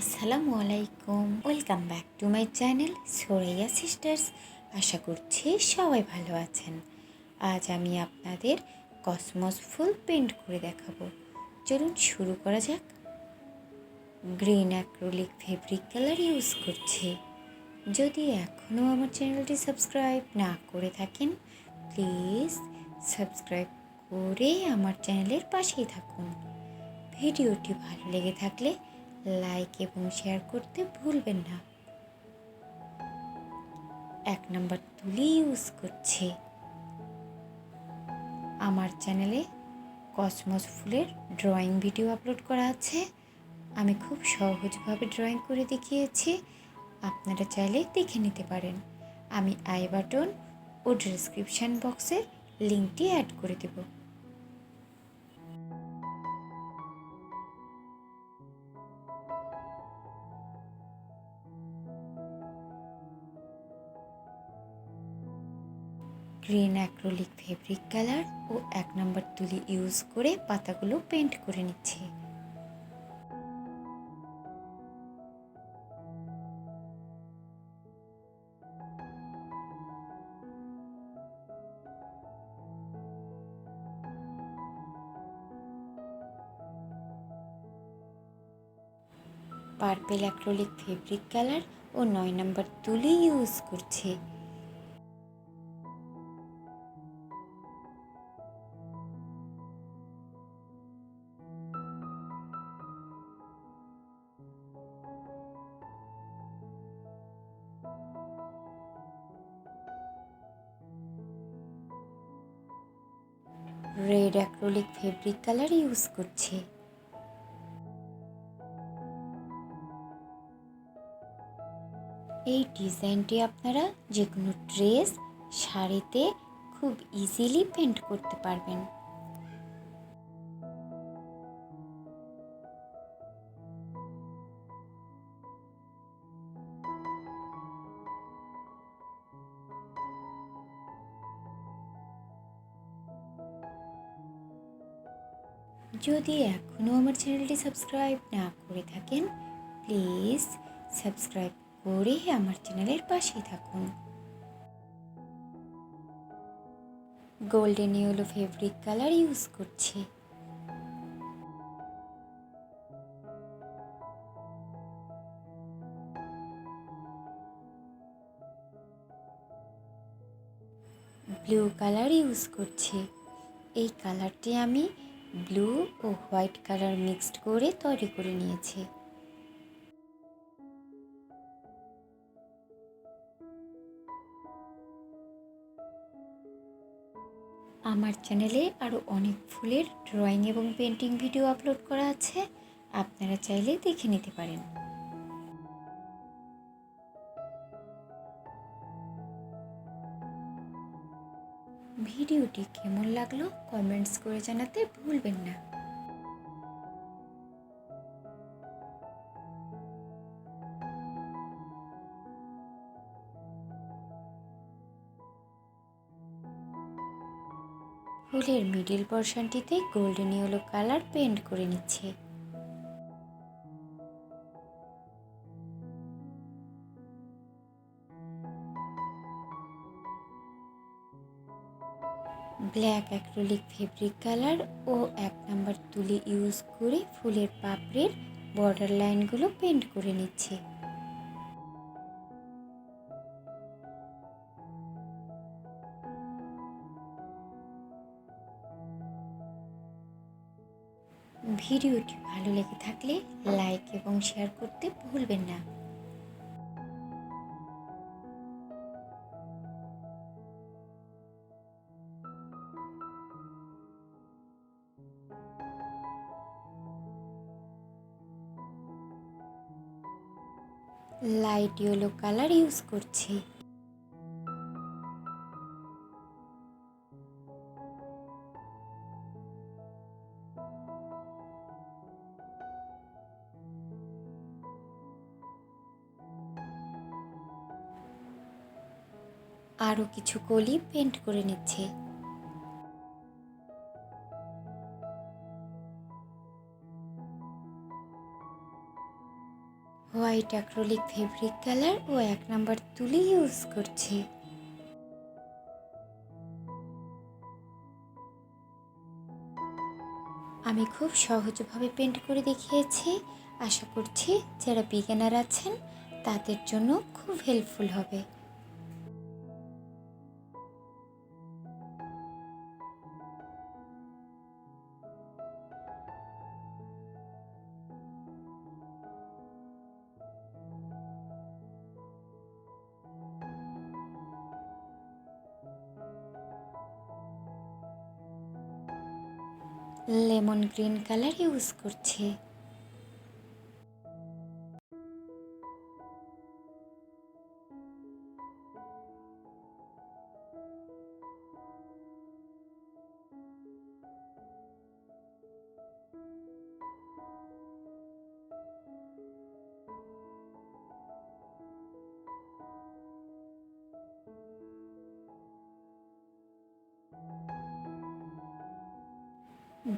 আসসালামুয়ালাইকুম, welcome back to my channel Suraiya sisters. আশা করছি সবাই ভালো আছেন। আজ আমি আপনাদের কসমস ফুল পেন্ট করে দেখাবো। চলুন শুরু করা যাক। Green acrylic fabric colour use করছি। যদি এখনও আমার চ্যানেলটি সাবস্ক্রাইব না করে থাকেন, প্লিজ সাবস্ক্রাইব করে আমার চ্যানেলের পাশেই থাকুন। ভিডিওটি ভালো লেগে থাকলে লাইক এবং শেয়ার করতে ভুলবেন না। 1 নম্বর তুলি ইউজ করছি। আমার চ্যানেলে কসমস ফুলের ড্রয়িং ভিডিও আপলোড করা আছে। আমি খুব সহজভাবে ড্রয়িং করে দেখিয়েছি, আপনারা চাইলে দেখে নিতে পারেন। আমি আই বাটন ও ডেসক্রিপশান বক্সে লিঙ্কটি অ্যাড করে দেব। গ্রিন অ্যাক্রিলিক ফেব্রিক কালার ও 1 নম্বর তুলি ইউজ করে পাতাগুলো পেন্ট করে নিচ্ছি। পার্পেল অ্যাক্রিলিক ফেব্রিক কালার ও 9 নম্বর তুলি ইউজ করছি। Red acrylic fabric colour use করছি। এই ডিজাইনটি আপনারা যে কোনো ড্রেস, শাড়িতে খুব ইজিলি পেন্ট করতে পারবেন। যদি এখনও আমার চ্যানেলটি সাবস্ক্রাইব না করে থাকেন, প্লিজ সাবস্ক্রাইব করে আমার চ্যানেলের পাশেই থাকুন। Golden yellow fabric colour use করছি। ব্লু কালার ইউজ করছি। এই কালারটি আমি ব্লু ও হোয়াইট কালার মিক্সড করে তৈরি করে নিয়েছি। আমার চ্যানেলে আরও অনেক ফুলের ড্রয়িং এবং পেন্টিং ভিডিও আপলোড করা আছে, আপনারা চাইলে দেখে নিতে পারেন। ভিডিওটি কেমন লাগলো কমেন্টস করে জানাতে ভুলবেন না। ফুলের মিডিল পোর্শনটিতে গোল্ডেন ইয়েলো কালার পেন্ট করে নিচ্ছে। ব্ল্যাক অ্যাক্রিলিক ফেব্রিক কালার ও 1 নম্বর তুলি ইউজ করে ফুলের পাপড়ির বর্ডার লাইনগুলো পেন্ট করে নিচ্ছে। ভিডিওটি ভালো লেগে থাকলে লাইক এবং শেয়ার করতে ভুলবেন না। লাইট ইয়েলো কালার ইউজ করছি। আরও কিছু কলি পেন্ট করে নিচ্ছে। হোয়াইট অ্যাক্রিলিক ফেব্রিক কালার ও 1 নাম্বার তুলি ইউজ করছি। আমি খুব সহজভাবে পেন্ট করে দেখিয়েছি। আশা করছি যারা বিগিনার আছেন তাদের জন্য খুব হেল্পফুল হবে। লেমন গ্রিন কালার ইউজ করছি।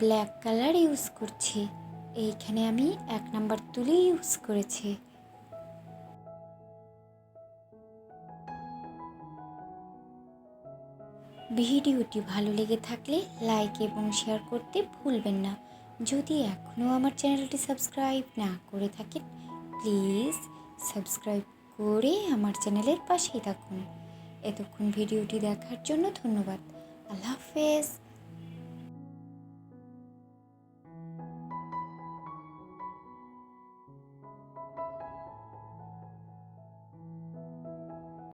ব্ল্যাক কালার ইউজ করছি। এইখানে আমি 1 নাম্বার তুলি ইউজ করেছি। ভিডিওটি ভালো লেগে থাকলে লাইক এবং শেয়ার করতে ভুলবেন না। যদি এখনও আমার চ্যানেলটি সাবস্ক্রাইব না করে থাকেন প্লিজ সাবস্ক্রাইব করে আমার চ্যানেলের পাশেই থাকুন। এতক্ষণ ভিডিওটি দেখার জন্য ধন্যবাদ। আল্লাহ হাফেজ।